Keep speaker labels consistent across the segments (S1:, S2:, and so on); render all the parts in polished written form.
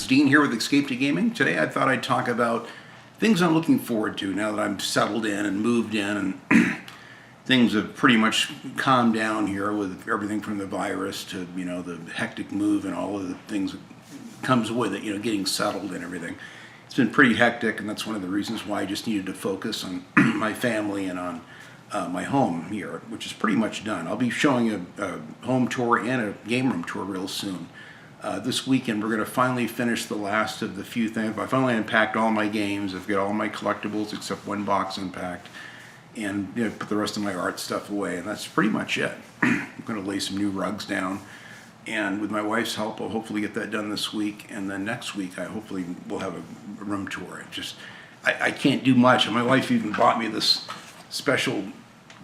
S1: friends, Dean here with Escape to Gaming. Today I thought I'd talk about things I'm looking forward to now that I'm settled in and moved in and things have pretty much calmed down here with everything from the virus to, the hectic move and all of the things that comes with it, getting settled and everything. It's been pretty hectic, and that's one of the reasons why I just needed to focus on my family and on my home here, which is pretty much done. I'll be showing a home tour and a game room tour real soon. This weekend we're going to finally finish the last of the few things. I finally unpacked all my games. I've got all my collectibles except one box unpacked, and put the rest of my art stuff away, and that's pretty much it. I'm going to lay some new rugs down, and with my wife's help I'll hopefully get that done this week, and then next week I hopefully will have a room tour. I can't do much, and my wife even bought me this special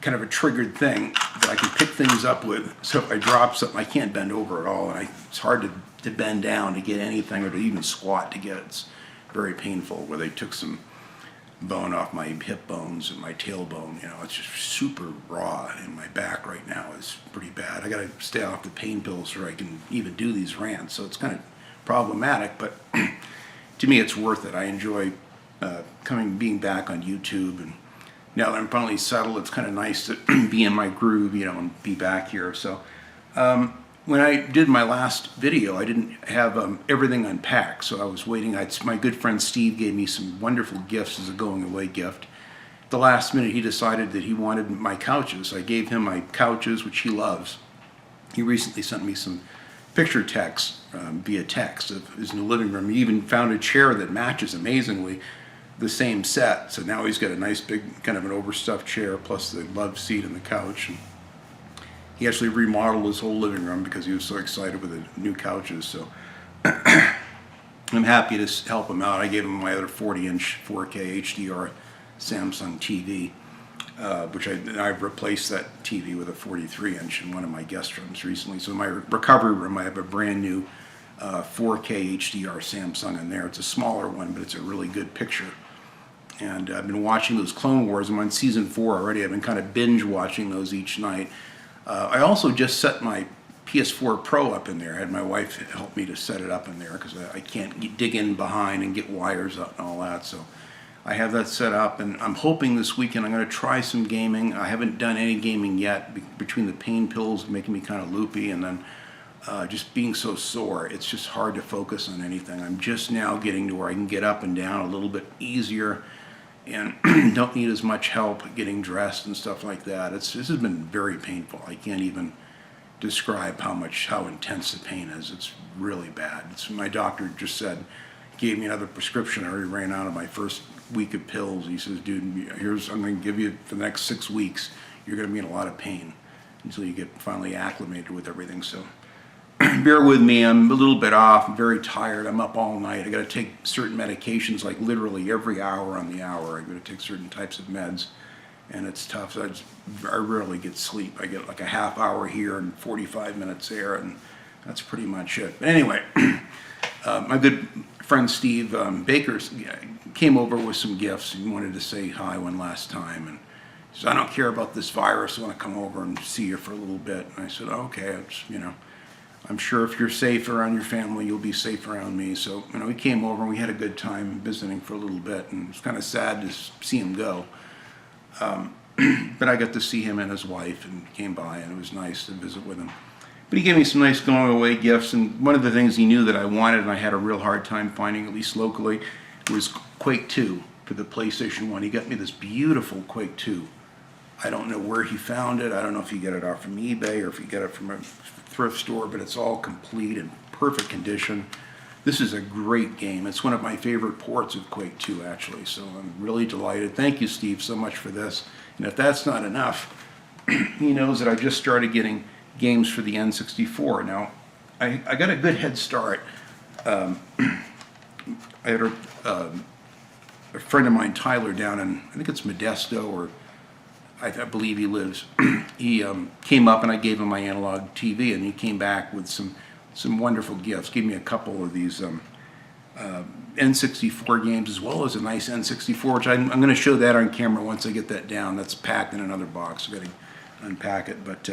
S1: kind of a triggered thing that I can pick things up with, so if I drop something I can't bend over at all, and it's hard to bend down to get anything or to even squat to get it. It's very painful, where they took some bone off my hip bones and my tailbone. It's just super raw, and my back right now is pretty bad. I gotta stay off the pain pills so I can even do these rants, so it's kind of problematic, but to me it's worth it. I enjoy being back on YouTube, and now that I'm finally settled, it's kind of nice to be in my groove, and be back here. So when I did my last video, I didn't have everything unpacked, so I was waiting. My good friend Steve gave me some wonderful gifts as a going away gift. At the last minute, he decided that he wanted my couches. I gave him my couches, which he loves. He recently sent me some picture text via text of his new living room. He even found a chair that matches amazingly the same set. So now he's got a nice big kind of an overstuffed chair plus the love seat and the couch. And he actually remodeled his whole living room because he was so excited with the new couches. So I'm happy to help him out. I gave him my other 40-inch 4K HDR Samsung TV, which I've replaced that TV with a 43-inch in one of my guest rooms recently. So in my recovery room, I have a brand new 4K HDR Samsung in there. It's a smaller one, but it's a really good picture. And I've been watching those Clone Wars. I'm on season 4 already. I've been kind of binge watching those each night. I also just set my PS4 Pro up in there. I had my wife help me to set it up in there because I can't dig in behind and get wires up and all that. So I have that set up, and I'm hoping this weekend I'm going to try some gaming. I haven't done any gaming yet between the pain pills making me kind of loopy, and then just being so sore. It's just hard to focus on anything. I'm just now getting to where I can get up and down a little bit easier and don't need as much help getting dressed and stuff like that. This has been very painful. I can't even describe how intense the pain is. It's really bad. My doctor just gave me another prescription. I already ran out of my first week of pills. He says, dude, I'm going to give you for the next 6 weeks. You're going to be in a lot of pain until you get finally acclimated with everything. So bear with me. I'm a little bit off. I'm very tired. I'm up all night. I got to take certain medications, like literally every hour on the hour. I got to take certain types of meds, and it's tough. So I rarely get sleep. I get like a half hour here and 45 minutes there, and that's pretty much it. But anyway, my good friend Steve Baker came over with some gifts. He wanted to say hi one last time, and he said, I don't care about this virus. I want to come over and see you for a little bit. And I said, okay, I'm sure if you're safe around your family, you'll be safe around me. So, he came over and we had a good time visiting for a little bit, and it was kind of sad to see him go. But I got to see him and his wife and came by, and it was nice to visit with him. But he gave me some nice going away gifts, and one of the things he knew that I wanted and I had a real hard time finding, at least locally, was Quake 2 for the PlayStation 1. He got me this beautiful Quake 2. I don't know where he found it. I don't know if he got it off from eBay or if he got it from a thrift store, but it's all complete and perfect condition. This is a great game. It's one of my favorite ports of Quake 2, actually, so I'm really delighted. Thank you, Steve, so much for this. And if that's not enough, he knows that I just started getting games for the N64. Now, I got a good head start. I had a friend of mine, Tyler, down in, I think it's Modesto, or I believe he lives. He came up and I gave him my analog TV, and he came back with some wonderful gifts. Gave me a couple of these N64 games, as well as a nice N64, which I'm going to show that on camera once I get that down. That's packed in another box. I've got to unpack it. But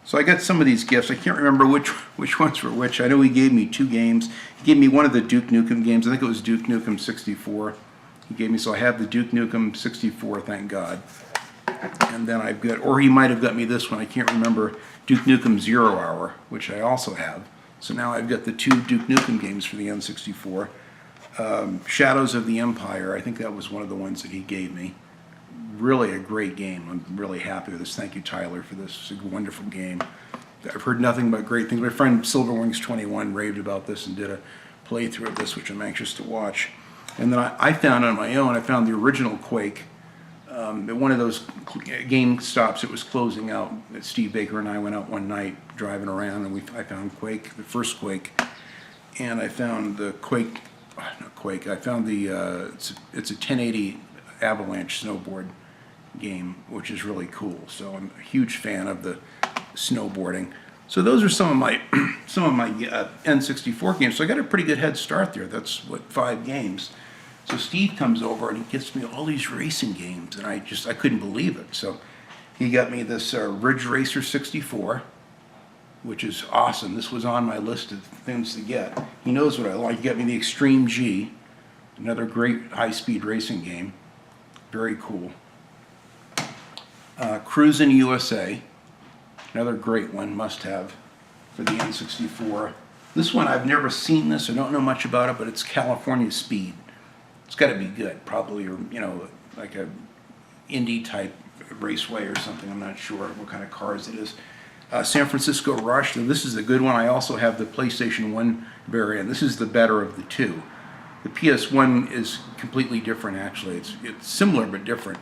S1: So I got some of these gifts. I can't remember which ones were which. I know he gave me 2 games. He gave me one of the Duke Nukem games. I think it was Duke Nukem 64. He gave me, so I have the Duke Nukem 64, thank God. And then I've got, or he might have got me this one, I can't remember, Duke Nukem 0 Hour, which I also have. So now I've got the 2 Duke Nukem games for the N64. Shadows of the Empire, I think that was one of the ones that he gave me. Really a great game. I'm really happy with this. Thank you, Tyler, for this. It's a wonderful game. I've heard nothing but great things. My friend Silverwings21 raved about this and did a playthrough of this, which I'm anxious to watch. And then I found on my own, I found the original Quake. At one of those game stops, it was closing out. Steve Baker and I went out one night driving around, and I found Quake, the first Quake, and I found the Quake, not Quake. I found the it's a 1080 Avalanche snowboard game, which is really cool. So I'm a huge fan of the snowboarding. So those are some of my N64 games. So I got a pretty good head start there. That's what, 5 games. So Steve comes over and he gets me all these racing games, and I couldn't believe it. So he got me this Ridge Racer 64, which is awesome. This was on my list of things to get. He knows what I like. He got me the Extreme G, another great high-speed racing game. Very cool. Cruisin' USA, another great one, must have for the N64. This one, I've never seen this, I don't know much about it, but it's California Speed. It's got to be good, probably, or like a Indy type raceway or something. I'm not sure what kind of cars it is. San Francisco Rush. So this is a good one. I also have the PlayStation 1 variant. This is the better of the 2. The PS1 is completely different, actually. It's similar but different.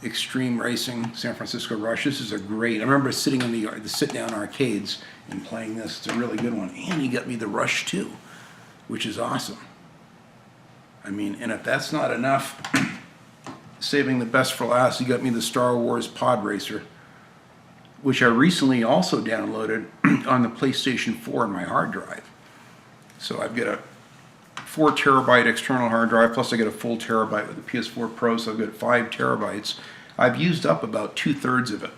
S1: Extreme Racing, San Francisco Rush. This is a great. I remember sitting in the sit-down arcades and playing this. It's a really good one. And he got me the Rush 2, which is awesome. I mean, and if that's not enough, saving the best for last, he got me the Star Wars Pod Racer, which I recently also downloaded on the PlayStation 4 on my hard drive. So I've got a 4 terabyte external hard drive, plus I get a full terabyte with the PS4 Pro, so I've got 5 terabytes. I've used up about 2/3 of it,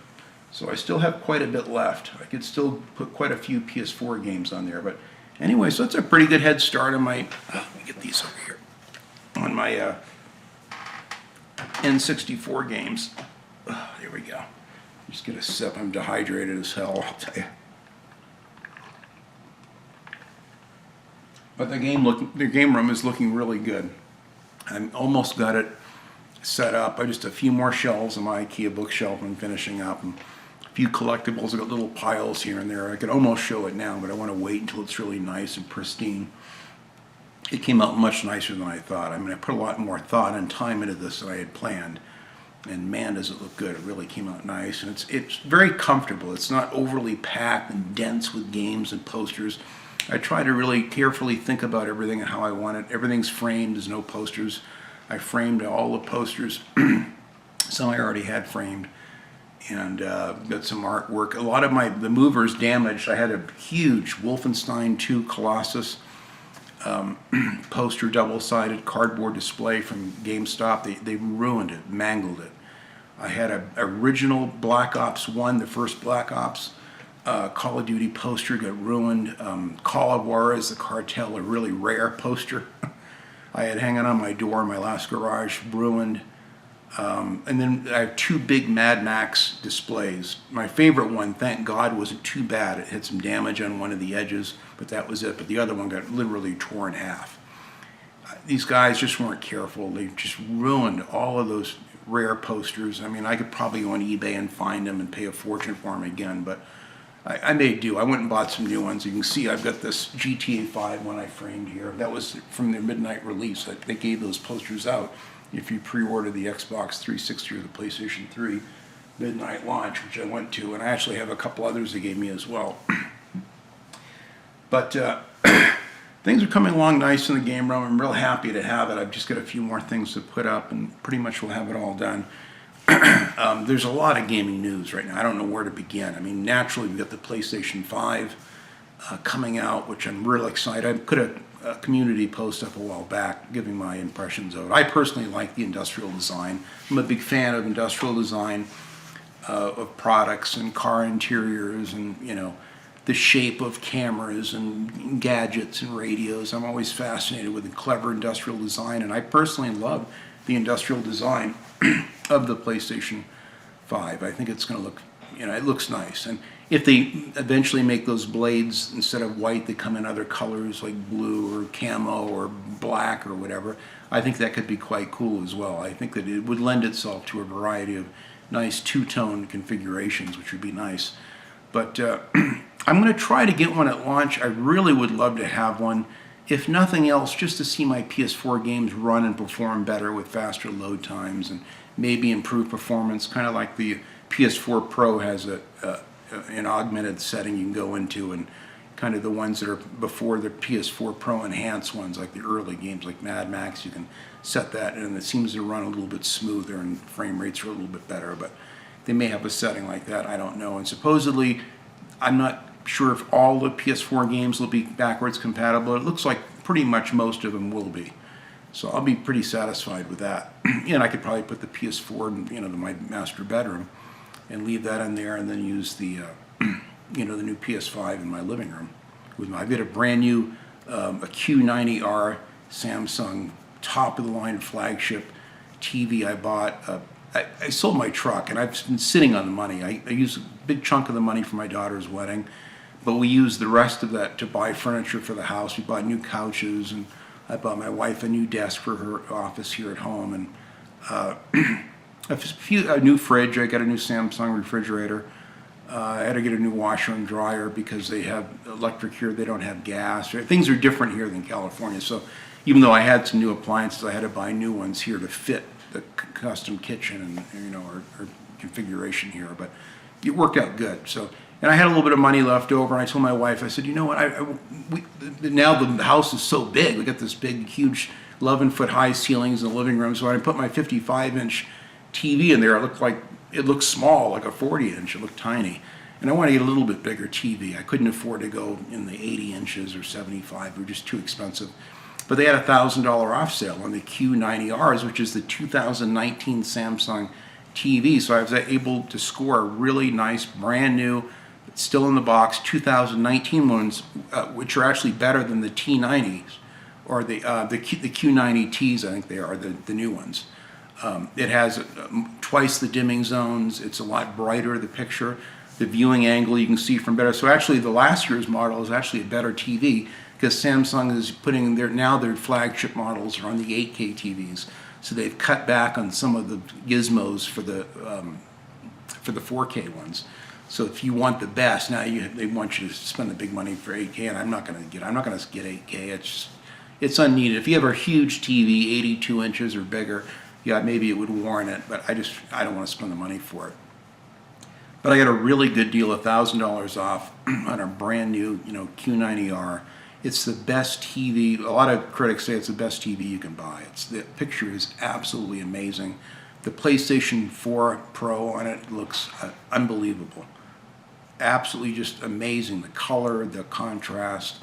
S1: so I still have quite a bit left. I could still put quite a few PS4 games on there, but anyway, so it's a pretty good head start on my, let me get these over here, on my N64 games. There we go. Just get a sip. I'm dehydrated as hell, I'll tell you. But the game room is looking really good. I'm almost got it set up. I just a few more shelves on my IKEA bookshelf I'm finishing up, and a few collectibles. I've got little piles here and there. I could almost show it now, but I want to wait until it's really nice and pristine. It came out much nicer than I thought. I mean, I put a lot more thought and time into this than I had planned. And man, does it look good. It really came out nice. And it's very comfortable. It's not overly packed and dense with games and posters. I try to really carefully think about everything and how I want it. Everything's framed. There's no posters. I framed all the posters. Some I already had framed. And got some artwork. A lot of the movers damaged. I had a huge Wolfenstein 2 Colossus poster, double-sided cardboard display from GameStop. They ruined it, mangled it. I had an original Black Ops 1, the first Black Ops Call of Duty poster, got ruined. Call of Juarez, the Cartel, a really rare poster I had hanging on my door in my last garage, ruined. And then I have 2 big Mad Max displays. My favorite one, thank God, wasn't too bad. It had some damage on one of the edges, but that was it. But the other one got literally torn in half. These guys just weren't careful. They just ruined all of those rare posters. I mean, I could probably go on eBay and find them and pay a fortune for them again, but I made do. I went and bought some new ones. You can see I've got this GTA 5 one I framed here. That was from their midnight release. They gave those posters out if you pre-order the Xbox 360 or the PlayStation 3 midnight launch, which I went to, and I actually have a couple others they gave me as well. But things are coming along nice in the game room. I'm real happy to have it. I've just got a few more things to put up, and pretty much we'll have it all done. There's a lot of gaming news right now. I don't know where to begin. I mean, naturally, we've got the PlayStation 5 coming out, which I'm real excited. I put a community post up a while back giving my impressions of it. I personally like the industrial design. I'm a big fan of industrial design. of products and car interiors and, the shape of cameras and gadgets and radios. I'm always fascinated with the clever industrial design, and I personally love the industrial design of the PlayStation 5. I think it's going to look, it looks nice. And if they eventually make those blades, instead of white, they come in other colors like blue or camo or black or whatever, I think that could be quite cool as well. I think that it would lend itself to a variety of nice two-tone configurations, which would be nice. But I'm going to try to get one at launch. I really would love to have one, if nothing else, just to see my PS4 games run and perform better with faster load times and maybe improve performance, kind of like the PS4 Pro has an augmented setting you can go into, and kind of the ones that are before the PS4 Pro enhanced ones, like the early games like Mad Max, you can set that and it seems to run a little bit smoother and frame rates are a little bit better. But they may have a setting like that, I don't know. And supposedly, I'm not sure if all the PS4 games will be backwards compatible. It looks like pretty much most of them will be. So I'll be pretty satisfied with that. And I could probably put the PS4 in, my master bedroom and leave that in there and then use the, the new PS5 in my living room. I've got a brand new a Q90R Samsung top of the line flagship TV I bought. I sold my truck and I've been sitting on the money. I used a big chunk of the money for my daughter's wedding, but we used the rest of that to buy furniture for the house. We bought new couches, and I bought my wife a new desk for her office here at home, and a new fridge. I got a new Samsung refrigerator. I had to get a new washer and dryer because they have electric here. They don't have gas. Things are different here than California. So even though I had some new appliances, I had to buy new ones here to fit the custom kitchen and our configuration here. But it worked out good. So, and I had a little bit of money left over, and I told my wife, I said, you know what? Now the house is so big. We got this big, huge, 11-foot high ceilings in the living room. So when I put my 55-inch TV in there, it looked small, like a 40-inch. It looked tiny. And I wanted to get a little bit bigger TV. I couldn't afford to go in the 80 inches or 75. They were just too expensive. But they had a $1,000 off sale on the Q90Rs, which is the 2019 Samsung TV. So I was able to score a really nice, brand new, still in the box, 2019 ones, which are actually better than the T90s, or the Q90Ts, I think they are, the new ones. It has twice the dimming zones. It's a lot brighter, the picture. The viewing angle you can see from better. So actually the last year's model is actually a better TV because Samsung is putting their flagship models are on the 8K TVs. So they've cut back on some of the gizmos for the 4K ones. So if you want the best, now they want you to spend the big money for 8K, and I'm not going to get 8K. It's unneeded. If you have a huge TV, 82 inches or bigger, yeah, maybe it would warrant it, but I don't want to spend the money for it. But I got a really good deal, $1,000 off on a brand new, Q90R. It's the best TV. A lot of critics say it's the best TV you can buy. The picture is absolutely amazing. The PlayStation 4 Pro on it looks unbelievable. Absolutely just amazing. The color, the contrast.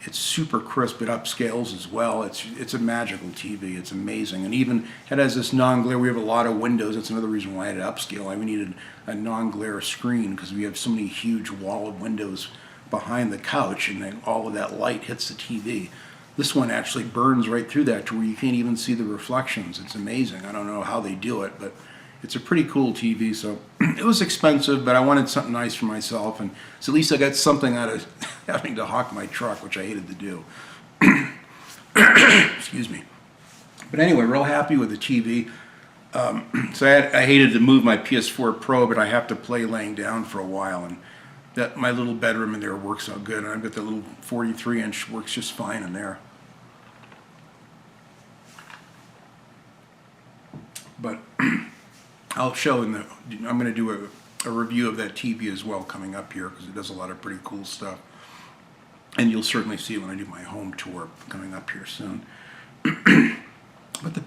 S1: It's super crisp. It upscales as well. It's a magical TV. It's amazing. And even it has this non-glare. We have a lot of windows. That's another reason why I had to upscale. We needed a non-glare screen because we have so many huge wall of windows behind the couch, and then all of that light hits the TV. This one actually burns right through that to where you can't even see the reflections. It's amazing. I don't know how they do it, but it's a pretty cool TV. So it was expensive, but I wanted something nice for myself, and so at least I got something out of having to hawk my truck, which I hated to do. Excuse me. But anyway, real happy with the TV. So I hated to move my PS4 Pro, but I have to play laying down for a while, and that my little bedroom in there works out good, and I've got the little 43-inch works just fine in there. But I'll show I'm going to do a review of that TV as well coming up here because it does a lot of pretty cool stuff. And you'll certainly see it when I do my home tour coming up here soon. But the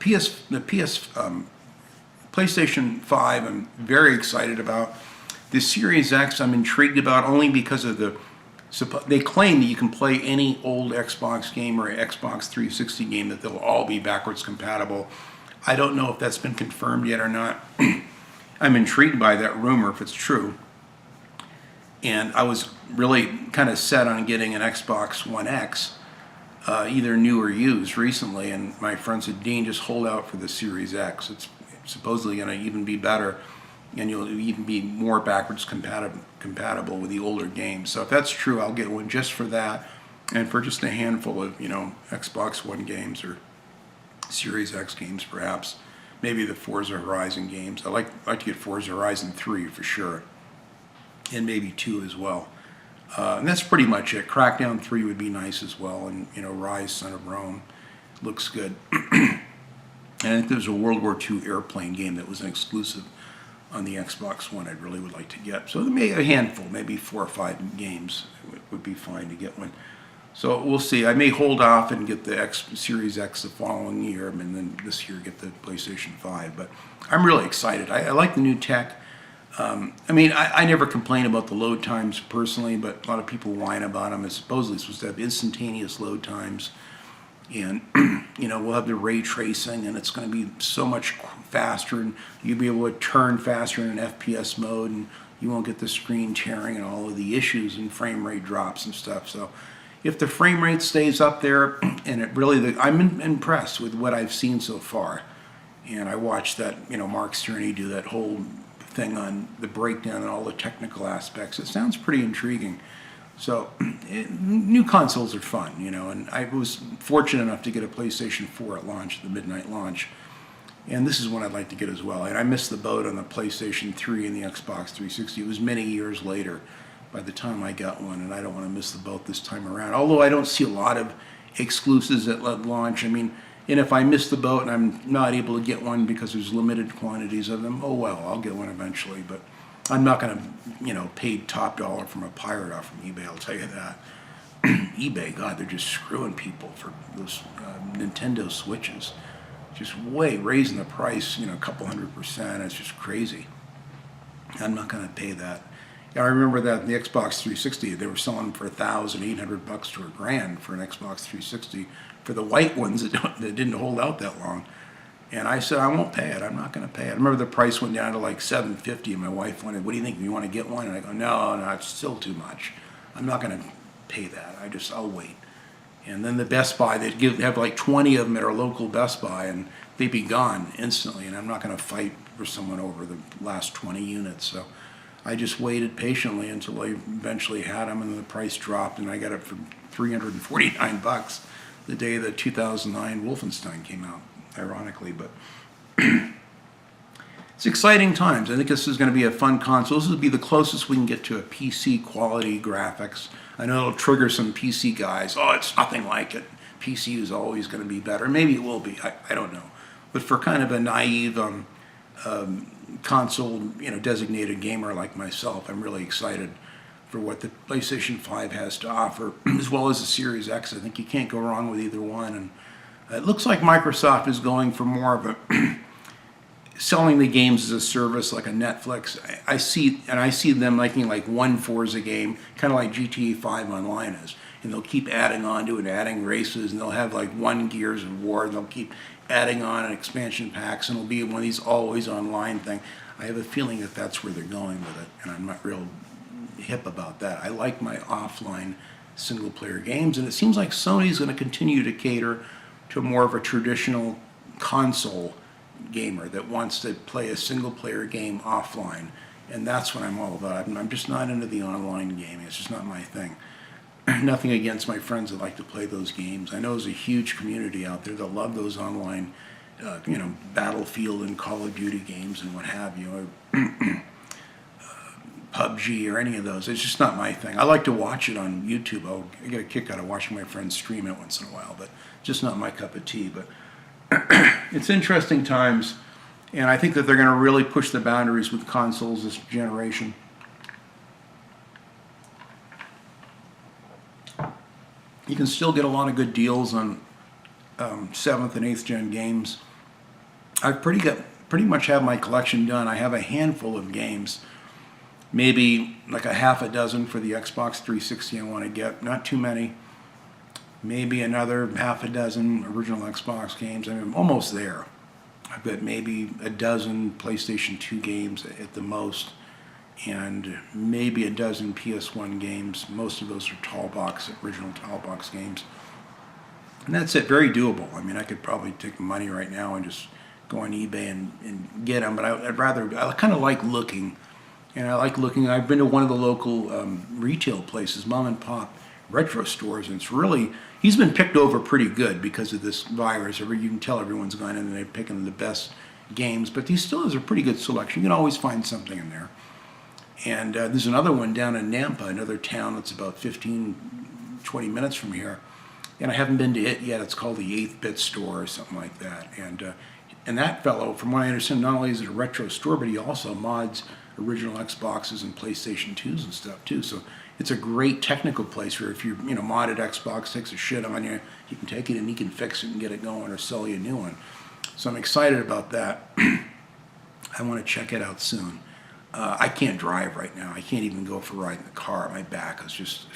S1: PlayStation 5 I'm very excited about. The Series X I'm intrigued about only because of they claim that you can play any old Xbox game or Xbox 360 game, that they'll all be backwards compatible. I don't know if that's been confirmed yet or not. I'm intrigued by that rumor if it's true. And I was really kind of set on getting an Xbox One X, either new or used recently. And my friend said, Dean, just hold out for the Series X. It's supposedly going to even be better, and you'll even be more backwards compatible with the older games. So if that's true, I'll get one just for that, and for just a handful of Xbox One games or Series X games, perhaps. Maybe the Forza Horizon games. I like to get Forza Horizon 3 for sure, and maybe 2 as well. And that's pretty much it. Crackdown 3 would be nice as well, and Rise, Son of Rome looks good. And I think there's a World War II airplane game that was an exclusive on the Xbox One I really would like to get. So a handful, maybe 4 or 5 games would be fine to get one. So we'll see. I may hold off and get the Series X the following year, and then this year get the PlayStation 5. But I'm really excited. I like the new tech. I never complain about the load times personally, but a lot of people whine about them. It's supposedly supposed to have instantaneous load times. And, we'll have the ray tracing, and it's going to be so much faster, and you'll be able to turn faster in an FPS mode, and you won't get the screen tearing and all of the issues and frame rate drops and stuff. So if the frame rate stays up there, and I'm impressed with what I've seen so far. And I watched that, Mark Cerny do that whole thing on the breakdown and all the technical aspects. It sounds pretty intriguing. So, new consoles are fun, and I was fortunate enough to get a PlayStation 4 at launch, the midnight launch, and this is one I'd like to get as well. And I missed the boat on the PlayStation 3 and the Xbox 360. It was many years later by the time I got one, and I don't want to miss the boat this time around. Although I don't see a lot of exclusives at launch. And if I miss the boat and I'm not able to get one because there's limited quantities of them, oh well, I'll get one eventually. But I'm not going to, pay top dollar from a pirate off from eBay, I'll tell you that. eBay, God, they're just screwing people for those Nintendo Switches. Just raising the price, a couple $100%. It's just crazy. I'm not going to pay that. I remember that the Xbox 360, they were selling for $1,800 to $1,000 for an Xbox 360 for the white ones that didn't hold out that long. And I said, I won't pay it. I'm not going to pay it. I remember the price went down to like $750, and my wife wanted, what do you think? You want to get one? And I go, no, it's still too much. I'm not going to pay that. I'll wait. And then the Best Buy, they have like 20 of them at our local Best Buy, and they'd be gone instantly. And I'm not going to fight for someone over the last 20 units. So I just waited patiently until I eventually had them, and then the price dropped, and I got it for $349 the day the 2009 Wolfenstein came out. Ironically, but it's exciting times. I think this is going to be a fun console. This will be the closest we can get to a PC quality graphics. I know it'll trigger some PC guys. Oh, it's nothing like it. PC is always going to be better. Maybe it will be. I don't know. But for kind of a naive console, designated gamer like myself, I'm really excited for what the PlayStation 5 has to offer, as well as the Series X. I think you can't go wrong with either one. And it looks like Microsoft is going for more of a selling the games as a service, like a Netflix. I see them making like one Forza game, kind of like GTA 5 Online is, and they'll keep adding on to it, adding races, and they'll have like one Gears of War, and they'll keep adding on expansion packs, and it'll be one of these always online thing. I have a feeling that that's where they're going with it, and I'm not real hip about that. I like my offline single player games, and it seems like Sony's going to continue to cater to more of a traditional console gamer that wants to play a single player game offline, and that's what I'm all about. I'm just not into the online gaming. It's just not my thing. Nothing against my friends that like to play those games. I know there's a huge community out there that love those online Battlefield and Call of Duty games and what have you, or PUBG or any of those. It's just not my thing. I like to watch it on YouTube. I get a kick out of watching my friends stream it once in a while, but just not my cup of tea. But it's interesting times, and I think that they're going to really push the boundaries with consoles this generation. You can still get a lot of good deals on 7th and 8th gen games. I've pretty much have my collection done. I have a handful of games, maybe like a half a dozen for the Xbox 360 I want to get, not too many. Maybe another half a dozen original Xbox games. I'm almost there. I've got maybe a dozen PlayStation 2 games at the most, and maybe a dozen PS1 games. Most of those are original tall box games. And that's it, very doable. I mean, I could probably take money right now and just go on eBay and get them, but I kind of like looking. And I like looking. I've been to one of the local retail places, mom and pop retro stores, and he's been picked over pretty good because of this virus. You can tell everyone's gone in and they're picking the best games, but he still has a pretty good selection. You can always find something in there. And there's another one down in Nampa, another town that's about 15, 20 minutes from here. And I haven't been to it yet. It's called the 8-Bit Store or something like that. And that fellow, from what I understand, not only is it a retro store, but he also mods original Xboxes and PlayStation 2s and stuff too. So it's a great technical place where if your modded Xbox takes a shit on you, you can take it and he can fix it and get it going or sell you a new one. So I'm excited about that. I want to check it out soon. I can't drive right now. I can't even go for a ride in the car. My back is just...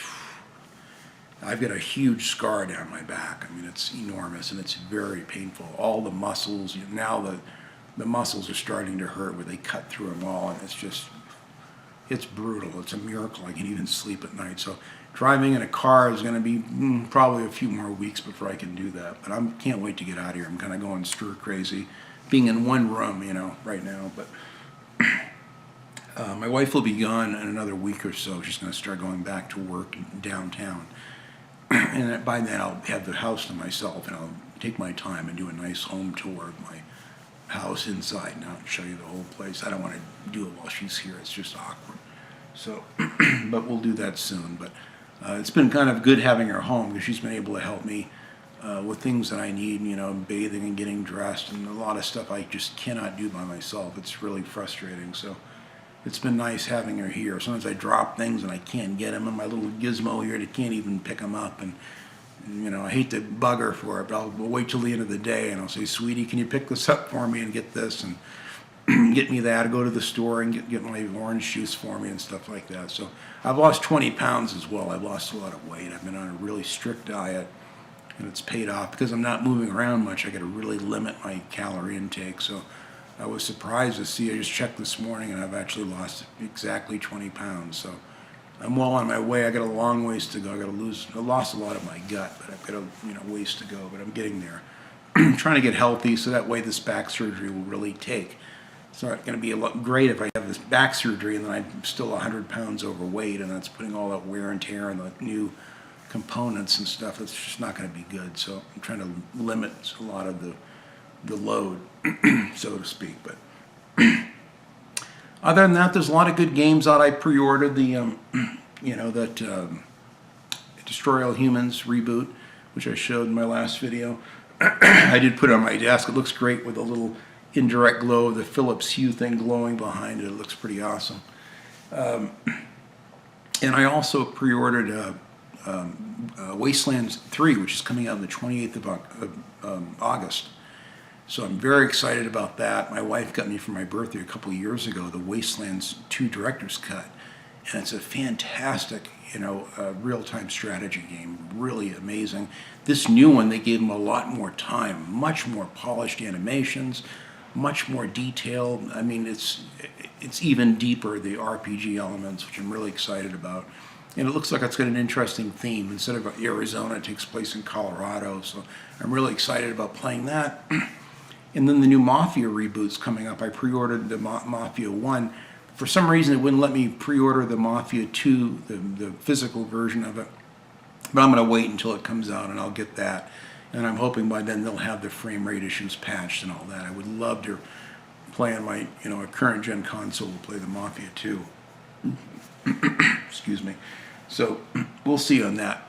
S1: I've got a huge scar down my back. I mean, it's enormous and it's very painful. All the muscles, now the muscles are starting to hurt where they cut through them all, and it's brutal. It's a miracle I can even sleep at night. So driving in a car is going to be probably a few more weeks before I can do that. But I can't wait to get out of here. I'm kind of going stir crazy being in one room, right now. But my wife will be gone in another week or so. She's going to start going back to work downtown. And by then I'll have the house to myself, and I'll take my time and do a nice home tour of my house inside and out and show you the whole place. I don't want to do it while she's here. It's just awkward. So, but we'll do that soon. But it's been kind of good having her home because she's been able to help me with things that I need, bathing and getting dressed and a lot of stuff I just cannot do by myself. It's really frustrating. So it's been nice having her here. Sometimes I drop things and I can't get them, and my little gizmo here, they can't even pick them up. And I hate to bug her for it, but I'll wait till the end of the day and I'll say, sweetie, can you pick this up for me and get this and get me that? I'll go to the store and get my orange juice for me and stuff like that. So I've lost 20 pounds as well. I've lost a lot of weight. I've been on a really strict diet, and it's paid off. Because I'm not moving around much, I got to really limit my calorie intake. So I was surprised to see, I just checked this morning, and I've actually lost exactly 20 pounds. So I'm well on my way. I got a long ways to go. I lost a lot of my gut, but I've got a ways to go. But I'm getting there. I'm trying to get healthy, so that way this back surgery will really take. It's not going to be a lot great if I have this back surgery and then I'm still 100 pounds overweight, and that's putting all that wear and tear and the new components and stuff. It's just not going to be good. So I'm trying to limit a lot of the load, so to speak. But other than that, there's a lot of good games out. I pre-ordered the, Destroy All Humans reboot, which I showed in my last video. I did put it on my desk. It looks great with a little indirect glow of the Philips Hue thing glowing behind it. It looks pretty awesome. And I also pre-ordered Wastelands 3, which is coming out on the 28th of August. So I'm very excited about that. My wife got me for my birthday a couple of years ago the Wastelands 2 Director's Cut. And it's a fantastic, real-time strategy game. Really amazing. This new one, they gave them a lot more time, much more polished animations, much more detailed. I mean, it's even deeper, the RPG elements, which I'm really excited about. And it looks like it's got an interesting theme. Instead of Arizona, it takes place in Colorado. So I'm really excited about playing that. And then the new Mafia reboot's coming up. I pre-ordered the Mafia 1. For some reason, it wouldn't let me pre-order the Mafia 2, the physical version of it. But I'm going to wait until it comes out, and I'll get that. And I'm hoping by then they'll have the frame rate issues patched and all that. I would love to play on my, a current gen console to play the Mafia 2. Excuse me. So we'll see on that.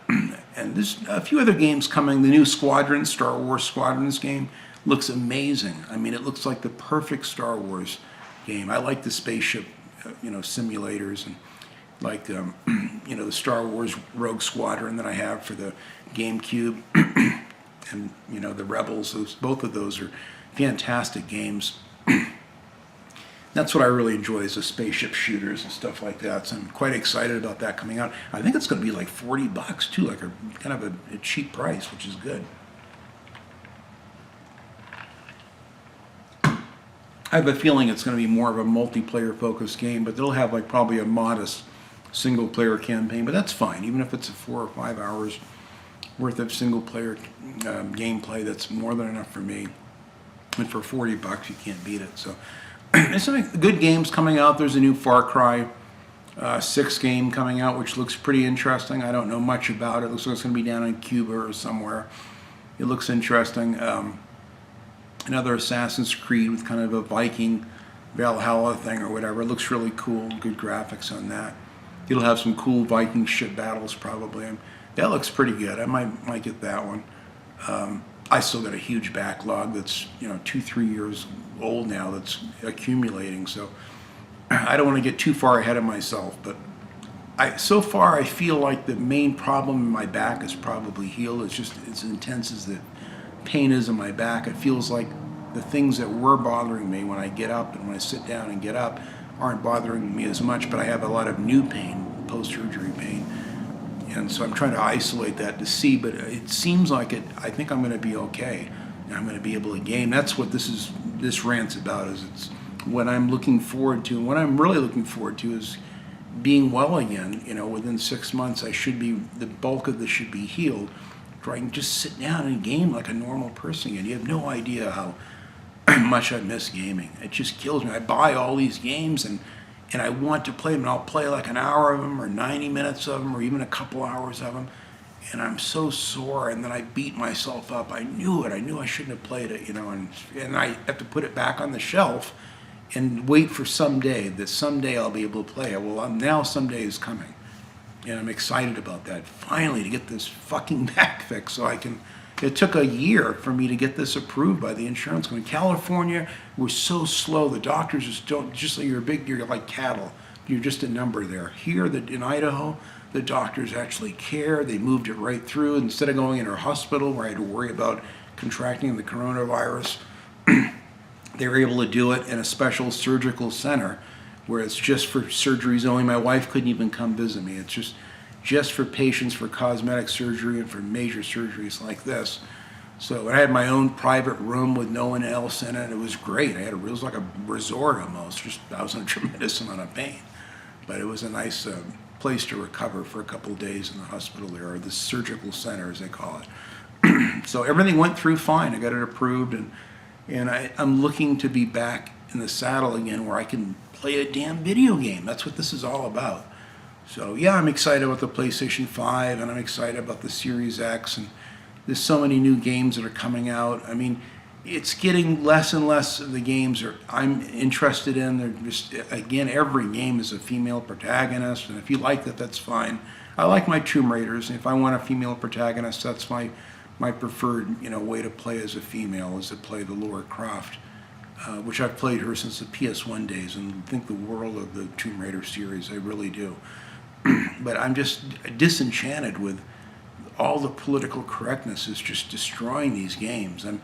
S1: And there's a few other games coming. The new Squadrons, Star Wars Squadrons game, looks amazing. I mean, it looks like the perfect Star Wars game. I like the spaceship, simulators, and like, the Star Wars Rogue Squadron that I have for the GameCube, and the Rebels. Both of those are fantastic games. That's what I really enjoy, is the spaceship shooters and stuff like that. So I'm quite excited about that coming out. I think it's going to be like $40 too, like kind of a cheap price, which is good. I have a feeling it's going to be more of a multiplayer focused game, but they'll have like probably a modest single player campaign, but that's fine. Even if it's a 4 or 5 hours worth of single player gameplay, that's more than enough for me. And for $40, you can't beat it. So there's some good games coming out. There's a new Far Cry 6 game coming out, which looks pretty interesting. I don't know much about it. It looks like it's going to be down in Cuba or somewhere. It looks interesting. Another Assassin's Creed with kind of a Viking Valhalla thing or whatever. It looks really cool. Good graphics on that. It'll have some cool Viking ship battles probably. That looks pretty good. I might get that one. I still got a huge backlog that's 2-3 years old now that's accumulating. So I don't want to get too far ahead of myself. But so far I feel like the main problem in my back is probably healed. It's just as intense as the pain is in my back. It feels like the things that were bothering me when I get up and when I sit down and get up aren't bothering me as much, but I have a lot of new pain, post-surgery pain. And so I'm trying to isolate that to see, but it seems like I think I'm going to be okay. And I'm going to be able to game. That's what this rant's about, is it's what I'm looking forward to. And what I'm really looking forward to is being well again. Within 6 months, the bulk of this should be healed. Where I can just sit down and game like a normal person. And you have no idea how much I miss gaming. It just kills me. I buy all these games and I want to play them, and I'll play like an hour of them or 90 minutes of them or even a couple hours of them, and I'm so sore, and then I beat myself up. I knew it. I knew I shouldn't have played it, and I have to put it back on the shelf and wait for someday I'll be able to play it. Well, now someday is coming, and I'm excited about that. Finally, to get this fucking back fixed so I can. It took a year for me to get this approved by the insurance company. California was so slow. The doctors just don't, just like you're like cattle. You're just a number there. Here in Idaho, the doctors actually care. They moved it right through. Instead of going in a hospital where I had to worry about contracting the coronavirus, they were able to do it in a special surgical center where it's just for surgeries only. My wife couldn't even come visit me. It's just for patients for cosmetic surgery and for major surgeries like this. So I had my own private room with no one else in it. It was great. It was like a resort almost. I was in a tremendous amount of pain. But it was a nice place to recover for a couple of days in the hospital there, or the surgical center as they call it. So everything went through fine. I got it approved, and I'm looking to be back in the saddle again where I can play a damn video game. That's what this is all about. So yeah, I'm excited about the PlayStation 5, and I'm excited about the Series X, and there's so many new games that are coming out. I mean, it's getting less and less of the games I'm interested in. They're just, again, every game is a female protagonist, and if you like that, that's fine. I like my Tomb Raiders, and if I want a female protagonist, that's my preferred way to play as a female, is to play the Lara Croft, which I've played her since the PS1 days, and think the world of the Tomb Raider series. I really do. But I'm just disenchanted with all the political correctness is just destroying these games. I'm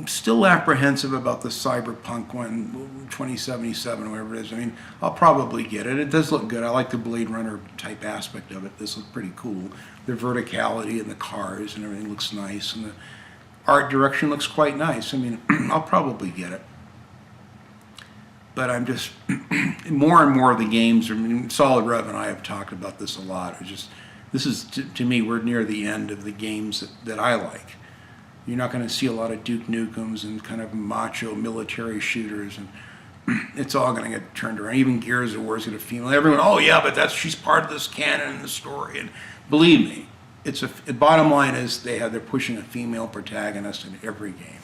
S1: still apprehensive about the Cyberpunk one, 2077, whatever it is. I mean, I'll probably get it. It does look good. I like the Blade Runner type aspect of it. This looks pretty cool. The verticality and the cars and everything looks nice, and the art direction looks quite nice. I mean, I'll probably get it. But I'm just, more and more of the games, Solid Rev and I have talked about this a lot. This is, to me, we're near the end of the games that I like. You're not going to see a lot of Duke Nukems and kind of macho military shooters, and it's all going to get turned around. Even Gears of War is going to female. Everyone, oh yeah, but she's part of this canon in the story. And believe me, the bottom line is they're pushing a female protagonist in every game.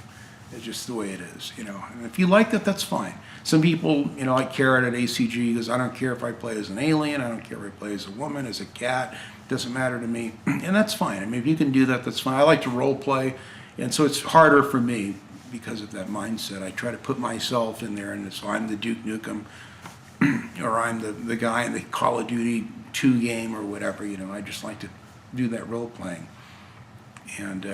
S1: It's just the way it is, And if you like that, that's fine. Some people, like Carrot at ACG, goes, I don't care if I play as an alien, I don't care if I play as a woman, as a cat, it doesn't matter to me. And that's fine. I mean, if you can do that, that's fine. I like to role play, and so it's harder for me because of that mindset. I try to put myself in there, and so I'm the Duke Nukem, or I'm the guy in the Call of Duty 2 game or whatever, I just like to do that role playing. And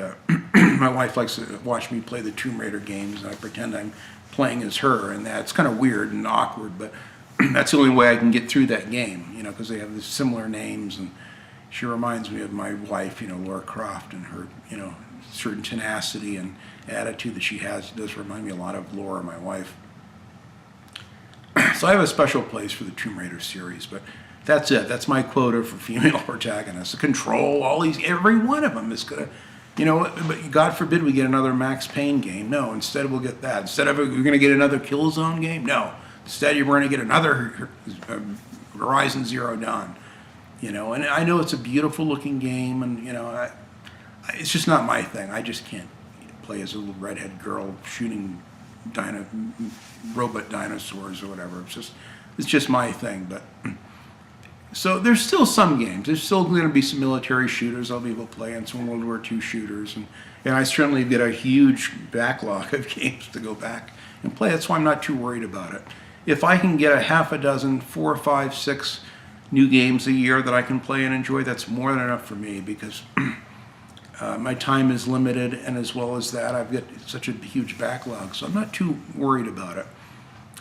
S1: my wife likes to watch me play the Tomb Raider games, and I pretend I'm playing as her, and that's kind of weird and awkward, but that's the only way I can get through that game, because they have similar names, and she reminds me of my wife, Lara Croft, and her, certain tenacity and attitude that she has. It does remind me a lot of Laura, my wife. So I have a special place for the Tomb Raider series, but that's it. That's my quota for female protagonists. Control, every one of them is gonna, but God forbid we get another Max Payne game. No, instead we'll get that. Instead of we're gonna get another Killzone game. No, instead we're gonna get another Horizon Zero Dawn. And I know it's a beautiful looking game, and it's just not my thing. I just can't play as a little redhead girl shooting robot dinosaurs or whatever. It's just my thing. But so there's still some games. There's still going to be some military shooters I'll be able to play, and some World War II shooters, and I certainly get a huge backlog of games to go back and play. That's why I'm not too worried about it. If I can get a half a dozen, 4, 5, 6 new games a year that I can play and enjoy, that's more than enough for me, because my time is limited, and as well as that, I've got such a huge backlog, so I'm not too worried about it.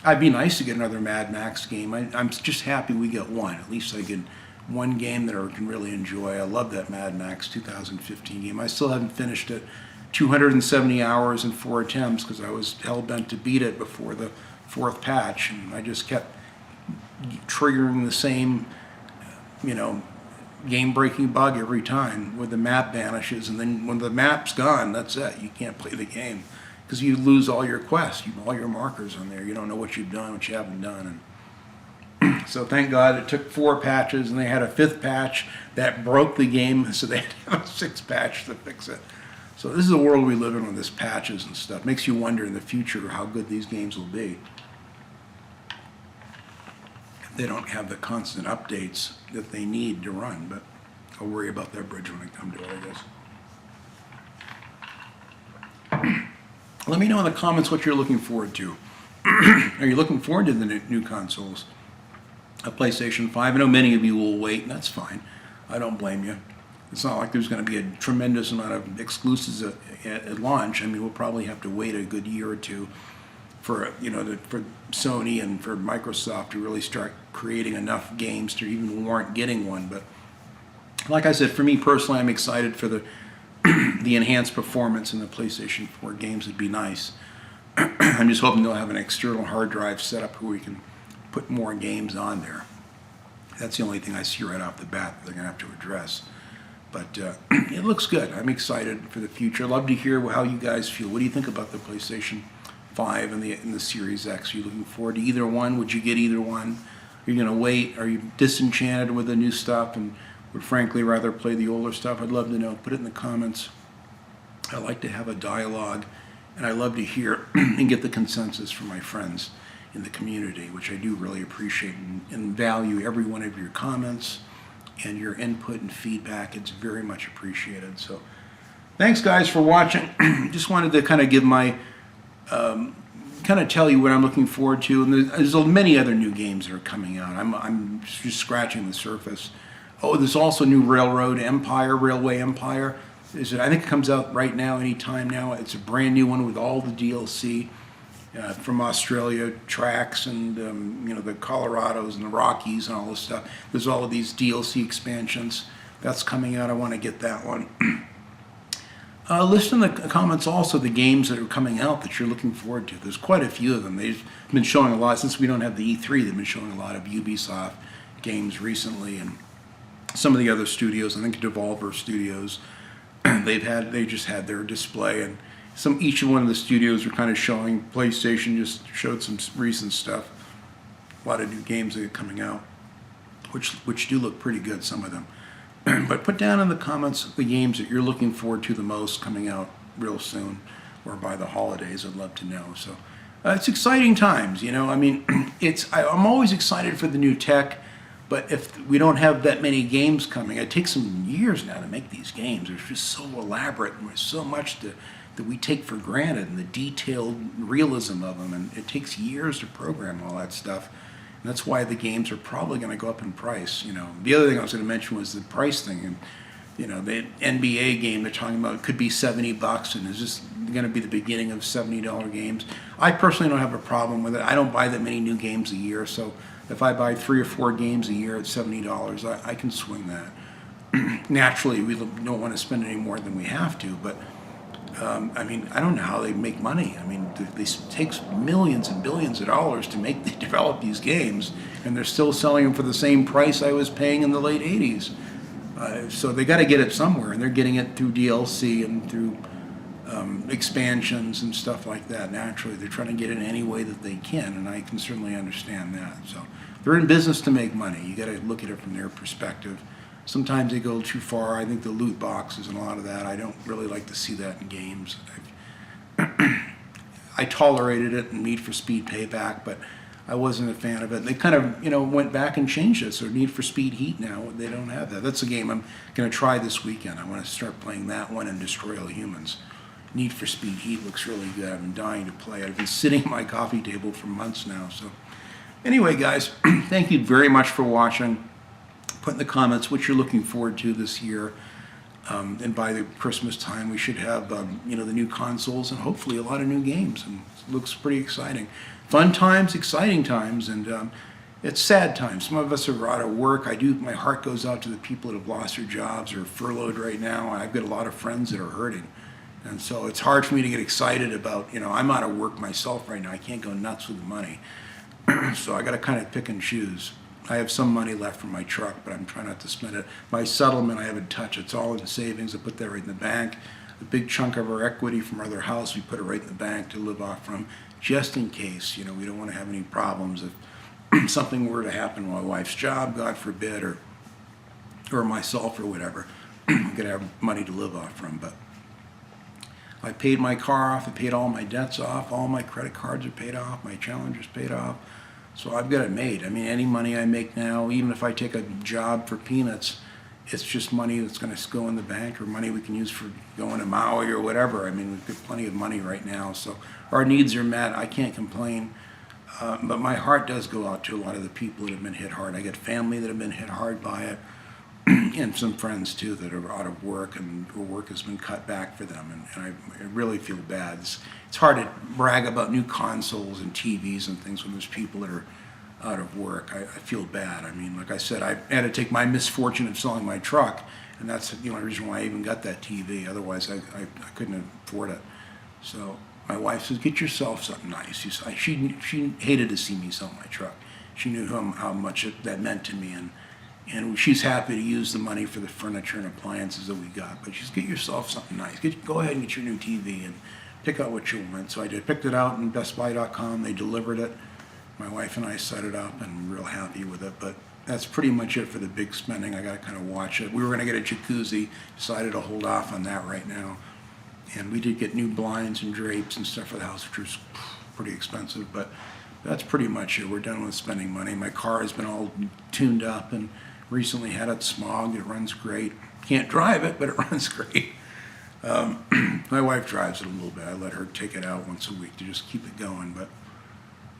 S1: I'd be nice to get another Mad Max game. I'm just happy we get one. At least I get one game that I can really enjoy. I love that Mad Max 2015 game. I still haven't finished it. 270 hours and 4 attempts, because I was hell-bent to beat it before the 4th patch, and I just kept triggering the same, game-breaking bug every time where the map vanishes, and then when the map's gone, that's it. You can't play the game because you lose all your quests, all your markers on there. You don't know what you've done, what you haven't done. And so thank God it took 4 patches, and they had a 5th patch that broke the game, so they had to have a 6th patch to fix it. So this is the world we live in with this patches and stuff. Makes you wonder in the future how good these games will be. They don't have the constant updates that they need to run, but I'll worry about that bridge when I come to it, I guess. Let me know in the comments what you're looking forward to. Are you looking forward to the new consoles? A PlayStation 5? I know many of you will wait, and that's fine. I don't blame you. It's not like there's going to be a tremendous amount of exclusives at launch. I mean, we'll probably have to wait a good year or two for for Sony and for Microsoft to really start creating enough games to even warrant getting one. But like I said, for me personally, I'm excited for the enhanced performance in the PlayStation 4 games. Would be nice. I'm just hoping they'll have an external hard drive set up where we can put more games on there. That's the only thing I see right off the bat that they're going to have to address. But it looks good. I'm excited for the future. I'd love to hear how you guys feel. What do you think about the PlayStation 5 and the Series X? Are you looking forward to either one? Would you get either one? Are you going to wait? Are you disenchanted with the new stuff and would frankly rather play the older stuff? I'd love to know. Put it in the comments. I like to have a dialogue, and I love to hear and get the consensus from my friends in the community, which I do really appreciate and value every one of your comments and your input and feedback. It's very much appreciated. So thanks guys for watching. Just wanted to kind of give my kind of tell you what I'm looking forward to, and there's many other new games that are coming out. I'm just scratching the surface. Oh, there's also new Railway Empire. I think it comes out right now, any time now. It's a brand new one with all the DLC from Australia, tracks, and the Colorados and the Rockies and all this stuff. There's all of these DLC expansions that's coming out. I want to get that one. List in the comments also the games that are coming out that you're looking forward to. There's quite a few of them. They've been showing a lot since we don't have the E3. They've been showing a lot of Ubisoft games recently, and some of the other studios. I think Devolver Studios. They just had their display, and each one of the studios are kind of showing. PlayStation just showed some recent stuff. A lot of new games that are coming out, which do look pretty good, some of them. But put down in the comments the games that you're looking forward to the most coming out real soon or by the holidays. I'd love to know. So it's exciting times, I mean, I'm always excited for the new tech, but if we don't have that many games coming, it takes some years now to make these games. They're just so elaborate, and there's so much that we take for granted, and the detailed realism of them, and it takes years to program all that stuff. And that's why the games are probably going to go up in price. The other thing I was going to mention was the price thing. And the NBA game they're talking about could be $70, and is this going to be the beginning of $70 games? I personally don't have a problem with it. I don't buy that many new games a year, so if I buy 3 or 4 games a year at $70, I can swing that. Naturally, we don't want to spend any more than we have to, but I mean, I don't know how they make money. I mean, it takes millions and billions of dollars to develop these games, and they're still selling them for the same price I was paying in the late '80s. So they got to get it somewhere, and they're getting it through DLC and through expansions and stuff like that. Naturally, they're trying to get it any way that they can, and I can certainly understand that. So they're in business to make money. You got to look at it from their perspective. Sometimes they go too far. I think the loot boxes and a lot of that, I don't really like to see that in games. I tolerated it in Need for Speed Payback, but I wasn't a fan of it. They kind of, went back and changed it. So Need for Speed Heat now, they don't have that. That's a game I'm going to try this weekend. I want to start playing that one and Destroy All Humans. Need for Speed Heat looks really good. I've been dying to play it. I've been sitting at my coffee table for months now. So anyway, guys, thank you very much for watching. Put in the comments what you're looking forward to this year. And by the Christmas time, we should have, the new consoles and hopefully a lot of new games. And it looks pretty exciting. Fun times, exciting times, and it's sad times. Some of us are out of work. My heart goes out to the people that have lost their jobs or furloughed right now. I've got a lot of friends that are hurting. And so it's hard for me to get excited about, I'm out of work myself right now. I can't go nuts with the money. So I got to kind of pick and choose. I have some money left from my truck, but I'm trying not to spend it. My settlement I haven't touched. It's all in savings. I put that right in the bank. A big chunk of our equity from our other house, we put it right in the bank to live off from, just in case. We don't want to have any problems if something were to happen to my wife's job, God forbid, or myself or whatever. I'm going to have money to live off from. But I paid my car off. I paid all my debts off. All my credit cards are paid off. My Challenger's paid off. So I've got it made. I mean, any money I make now, even if I take a job for peanuts, it's just money that's going to go in the bank or money we can use for going to Maui or whatever. I mean, we've got plenty of money right now. So our needs are met. I can't complain. But my heart does go out to a lot of the people that have been hit hard. I got family that have been hit hard by it. And some friends too that are out of work and their work has been cut back for them, and I really feel bad. It's hard to brag about new consoles and TVs and things when there's people that are out of work. I feel bad. I mean, like I said, I had to take my misfortune of selling my truck, and that's the only reason why I even got that TV. Otherwise, I couldn't afford it. So my wife says, "Get yourself something nice." She hated to see me sell my truck. She knew how much that meant to me, and she's happy to use the money for the furniture and appliances that we got. But she's, "Get yourself something nice. Go ahead and get your new TV and pick out what you want." So I did. Picked it out in BestBuy.com. They delivered it. My wife and I set it up, and we're real happy with it. But that's pretty much it for the big spending. I got to kind of watch it. We were going to get a jacuzzi. Decided to hold off on that right now. And we did get new blinds and drapes and stuff for the house, which was pretty expensive. But that's pretty much it. We're done with spending money. My car has been all tuned up and recently had it smogged. It runs great. Can't drive it, but it runs great. My wife drives it a little bit. I let her take it out once a week to just keep it going.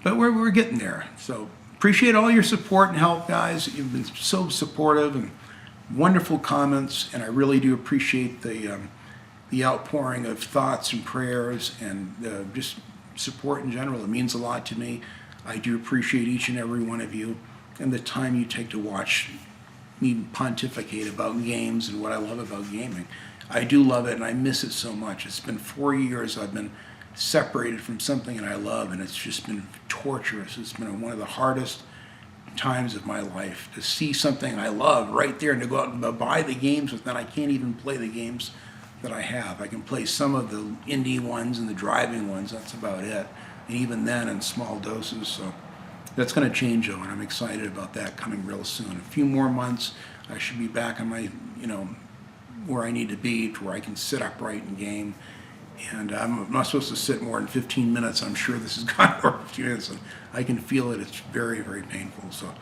S1: But we're getting there. So appreciate all your support and help, guys. You've been so supportive and wonderful comments, and I really do appreciate the outpouring of thoughts and prayers and just support in general. It means a lot to me. I do appreciate each and every one of you and the time you take to watch me pontificate about games and what I love about gaming. I do love it, and I miss it so much. It's been 4 years I've been separated from something that I love, and it's just been torturous. It's been one of the hardest times of my life to see something I love right there and to go out and buy the games, but then I can't even play the games that I have. I can play some of the indie ones and the driving ones. That's about it, and even then in small doses. So that's going to change, though, and I'm excited about that coming real soon. A few more months, I should be back on my, where I need to be, to where I can sit upright and game. And I'm not supposed to sit more than 15 minutes. I'm sure this has gone over 15 minutes, and I can feel it. It's very, very painful. So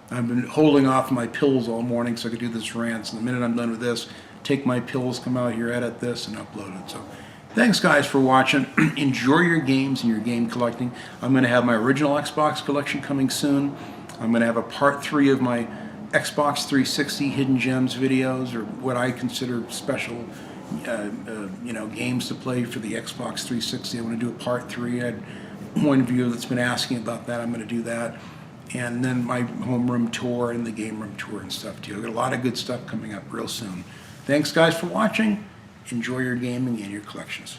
S1: I've been holding off my pills all morning so I could do this rant. So the minute I'm done with this, take my pills, come out here, edit this, and upload it. So thanks, guys, for watching. Enjoy your games and your game collecting. I'm going to have my original Xbox collection coming soon. I'm going to have a part 3 of my Xbox 360 Hidden Gems videos, or what I consider special games to play for the Xbox 360. I want to do a part 3. I had one viewer that's been asking about that. I'm going to do that. And then my homeroom tour and the game room tour and stuff, too. I've got a lot of good stuff coming up real soon. Thanks, guys, for watching. Enjoy your gaming and your collections.